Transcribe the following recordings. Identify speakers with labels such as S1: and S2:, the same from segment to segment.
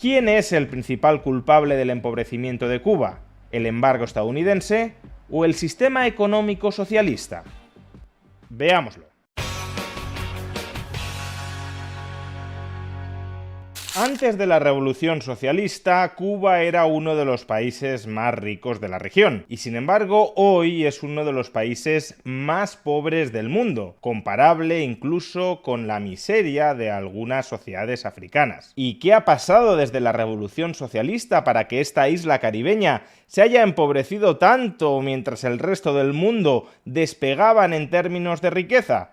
S1: ¿Quién es el principal culpable del empobrecimiento de Cuba? ¿El embargo estadounidense o el sistema económico socialista? Veámoslo. Antes de la Revolución Socialista, Cuba era uno de los países más ricos de la región, y sin embargo hoy es uno de los países más pobres del mundo, comparable incluso con la miseria de algunas sociedades africanas. ¿Y qué ha pasado desde la Revolución Socialista para que esta isla caribeña se haya empobrecido tanto mientras el resto del mundo despegaban en términos de riqueza?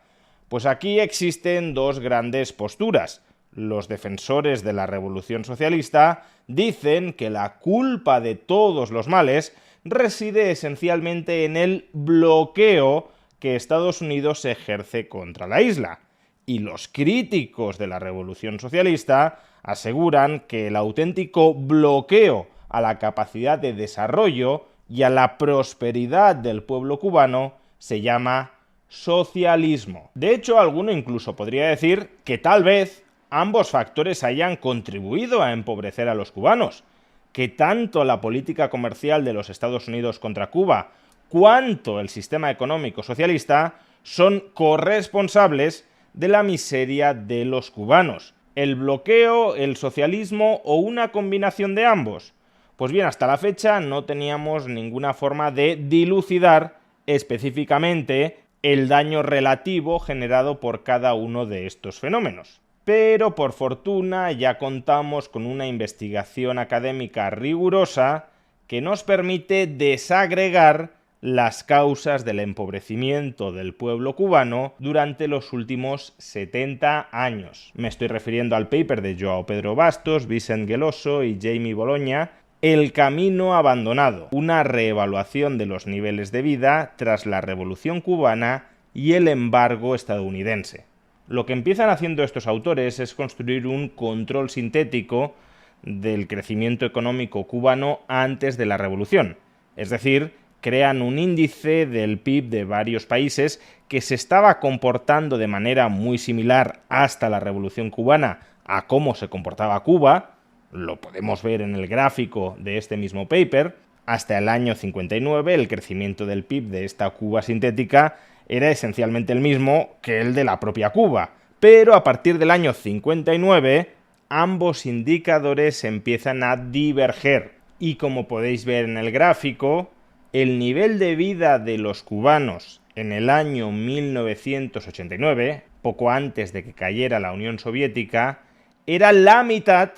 S1: Pues aquí existen dos grandes posturas. Los defensores de la Revolución Socialista dicen que la culpa de todos los males reside esencialmente en el bloqueo que Estados Unidos ejerce contra la isla. Y los críticos de la Revolución Socialista aseguran que el auténtico bloqueo a la capacidad de desarrollo y a la prosperidad del pueblo cubano se llama socialismo. De hecho, alguno incluso podría decir que tal vez ambos factores hayan contribuido a empobrecer a los cubanos, que tanto la política comercial de los Estados Unidos contra Cuba cuanto el sistema económico socialista son corresponsables de la miseria de los cubanos. ¿El bloqueo, el socialismo o una combinación de ambos? Pues bien, hasta la fecha no teníamos ninguna forma de dilucidar específicamente el daño relativo generado por cada uno de estos fenómenos. Pero por fortuna ya contamos con una investigación académica rigurosa que nos permite desagregar las causas del empobrecimiento del pueblo cubano durante los últimos 70 años. Me estoy refiriendo al paper de Joao Pedro Bastos, Vicent Geloso y Jaime Bologna, El camino abandonado, una reevaluación de los niveles de vida tras la Revolución cubana y el embargo estadounidense. Lo que empiezan haciendo estos autores es construir un control sintético del crecimiento económico cubano antes de la revolución. Es decir, crean un índice del PIB de varios países que se estaba comportando de manera muy similar hasta la revolución cubana a cómo se comportaba Cuba. Lo podemos ver en el gráfico de este mismo paper. Hasta el año 59 el crecimiento del PIB de esta Cuba sintética era esencialmente el mismo que el de la propia Cuba, pero a partir del año 59 ambos indicadores empiezan a diverger y como podéis ver en el gráfico, el nivel de vida de los cubanos en el año 1989, poco antes de que cayera la Unión Soviética, era la mitad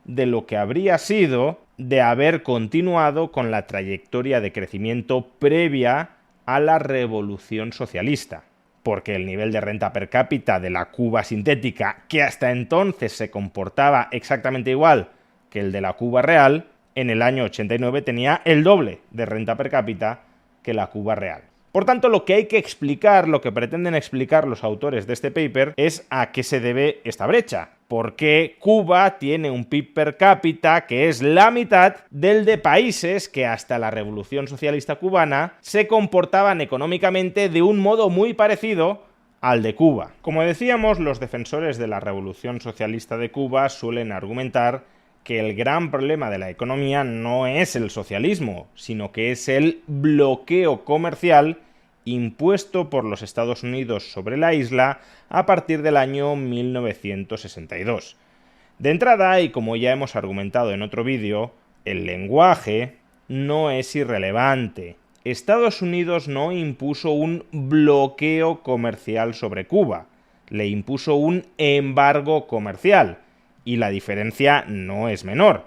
S1: de lo que habría sido de haber continuado con la trayectoria de crecimiento previa a la Revolución Socialista, porque el nivel de renta per cápita de la Cuba sintética, que hasta entonces se comportaba exactamente igual que el de la Cuba real, en el año 89 tenía el doble de renta per cápita que la Cuba real. Por tanto, lo que hay que explicar, lo que pretenden explicar los autores de este paper, es a qué se debe esta brecha. ¿Por qué Cuba tiene un PIB per cápita que es la mitad del de países que hasta la Revolución Socialista cubana se comportaban económicamente de un modo muy parecido al de Cuba? Como decíamos, los defensores de la Revolución Socialista de Cuba suelen argumentar que el gran problema de la economía no es el socialismo, sino que es el bloqueo comercial impuesto por los Estados Unidos sobre la isla a partir del año 1962. De entrada, y como ya hemos argumentado en otro vídeo, el lenguaje no es irrelevante. Estados Unidos no impuso un bloqueo comercial sobre Cuba, le impuso un embargo comercial, y la diferencia no es menor.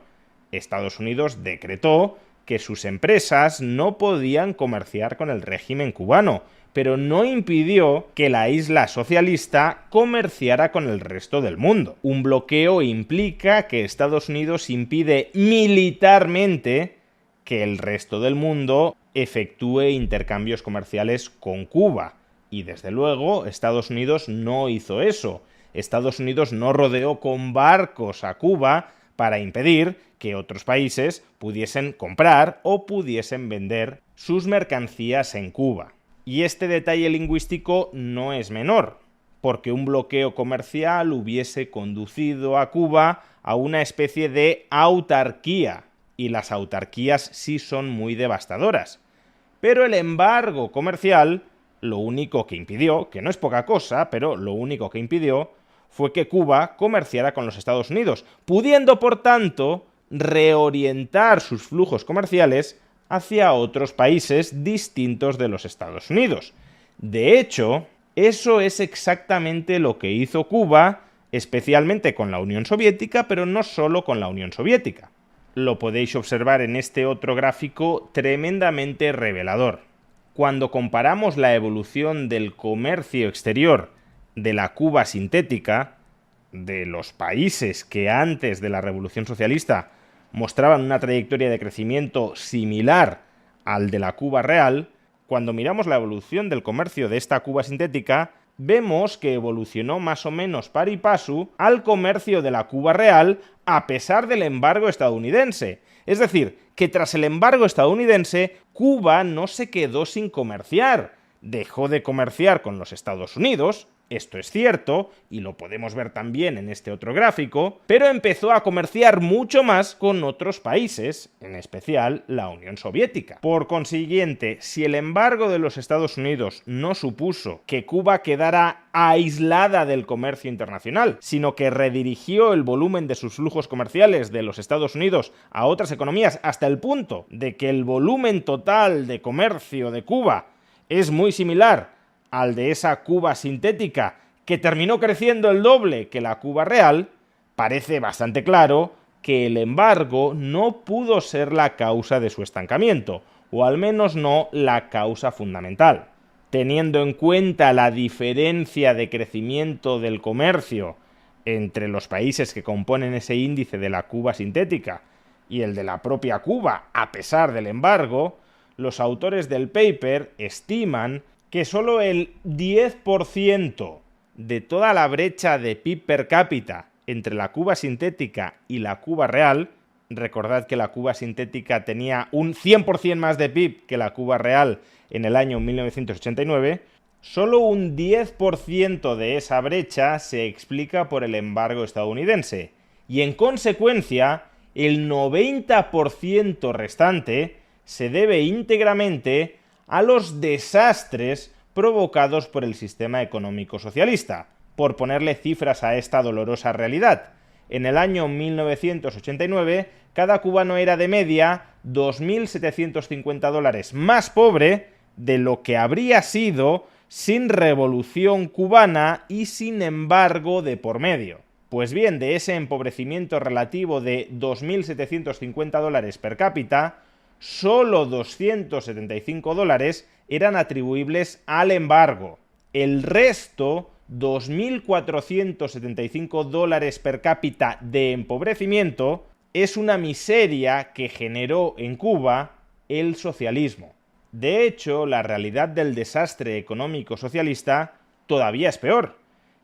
S1: Estados Unidos decretó que sus empresas no podían comerciar con el régimen cubano, pero no impidió que la isla socialista comerciara con el resto del mundo. Un bloqueo implica que Estados Unidos impide militarmente que el resto del mundo efectúe intercambios comerciales con Cuba. Y desde luego, Estados Unidos no hizo eso. Estados Unidos no rodeó con barcos a Cuba para impedir que otros países pudiesen comprar o pudiesen vender sus mercancías en Cuba. Y este detalle lingüístico no es menor, porque un bloqueo comercial hubiese conducido a Cuba a una especie de autarquía, y las autarquías sí son muy devastadoras. Pero el embargo comercial, lo único que impidió, que no es poca cosa, pero lo único que impidió, fue que Cuba comerciara con los Estados Unidos, pudiendo, por tanto, reorientar sus flujos comerciales hacia otros países distintos de los Estados Unidos. De hecho, eso es exactamente lo que hizo Cuba, especialmente con la Unión Soviética, pero no solo con la Unión Soviética. Lo podéis observar en este otro gráfico tremendamente revelador. Cuando comparamos la evolución del comercio exterior de la Cuba sintética, de los países que antes de la Revolución Socialista mostraban una trayectoria de crecimiento similar al de la Cuba real, cuando miramos la evolución del comercio de esta Cuba sintética, vemos que evolucionó más o menos pari passu al comercio de la Cuba real a pesar del embargo estadounidense. Es decir, que tras el embargo estadounidense, Cuba no se quedó sin comerciar. Dejó de comerciar con los Estados Unidos, esto es cierto, y lo podemos ver también en este otro gráfico, pero empezó a comerciar mucho más con otros países, en especial la Unión Soviética. Por consiguiente, si el embargo de los Estados Unidos no supuso que Cuba quedara aislada del comercio internacional, sino que redirigió el volumen de sus flujos comerciales de los Estados Unidos a otras economías hasta el punto de que el volumen total de comercio de Cuba es muy similar al de esa Cuba sintética, que terminó creciendo el doble que la Cuba real, parece bastante claro que el embargo no pudo ser la causa de su estancamiento, o al menos no la causa fundamental. Teniendo en cuenta la diferencia de crecimiento del comercio entre los países que componen ese índice de la Cuba sintética y el de la propia Cuba, a pesar del embargo, los autores del paper estiman que solo el 10% de toda la brecha de PIB per cápita entre la Cuba sintética y la Cuba real, recordad que la Cuba sintética tenía un 100% más de PIB que la Cuba real en el año 1989, solo un 10% de esa brecha se explica por el embargo estadounidense, y en consecuencia el 90% restante se debe íntegramente a los desastres provocados por el sistema económico socialista. Por ponerle cifras a esta dolorosa realidad, en el año 1989 cada cubano era de media $2.750 más pobre de lo que habría sido sin revolución cubana y sin embargo de por medio. Pues bien, de ese empobrecimiento relativo de $2.750 per cápita, solo $275 eran atribuibles al embargo. El resto, $2.475 per cápita de empobrecimiento, es una miseria que generó en Cuba el socialismo. De hecho, la realidad del desastre económico socialista todavía es peor.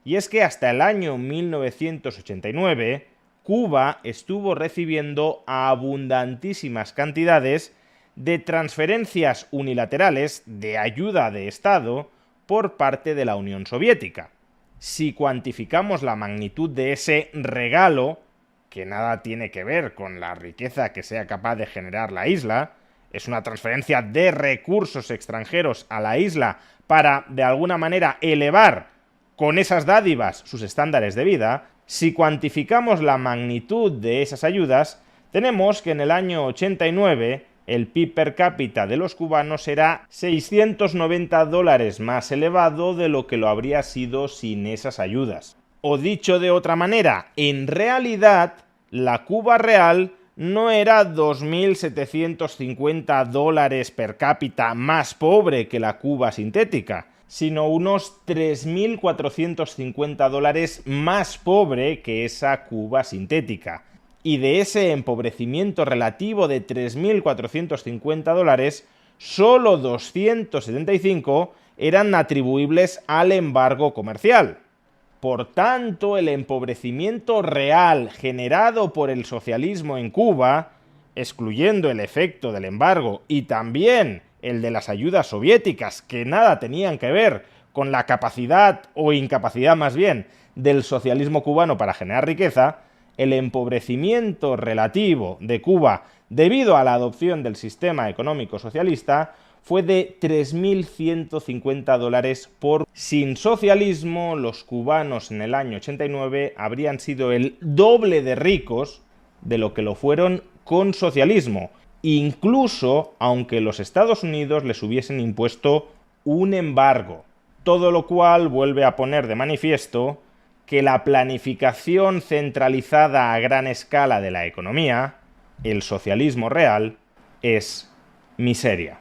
S1: Y es que hasta el año 1989, Cuba estuvo recibiendo abundantísimas cantidades de transferencias unilaterales de ayuda de Estado por parte de la Unión Soviética. Si cuantificamos la magnitud de ese regalo, que nada tiene que ver con la riqueza que sea capaz de generar la isla, es una transferencia de recursos extranjeros a la isla para, de alguna manera, elevar con esas dádivas sus estándares de vida. Si cuantificamos la magnitud de esas ayudas, tenemos que en el año 89 el PIB per cápita de los cubanos era $690 más elevado de lo que lo habría sido sin esas ayudas. O dicho de otra manera, en realidad la Cuba real no era $2.750 per cápita más pobre que la Cuba sintética, sino unos $3.450 más pobre que esa Cuba sintética. Y de ese empobrecimiento relativo de $3.450, solo 275 eran atribuibles al embargo comercial. Por tanto, el empobrecimiento real generado por el socialismo en Cuba, excluyendo el efecto del embargo y también el de las ayudas soviéticas, que nada tenían que ver con la capacidad o incapacidad más bien del socialismo cubano para generar riqueza, el empobrecimiento relativo de Cuba debido a la adopción del sistema económico socialista fue de $3.150 por... Sin socialismo, los cubanos en el año 89 habrían sido el doble de ricos de lo que lo fueron con socialismo, incluso aunque los Estados Unidos les hubiesen impuesto un embargo. Todo lo cual vuelve a poner de manifiesto que la planificación centralizada a gran escala de la economía, el socialismo real, es miseria.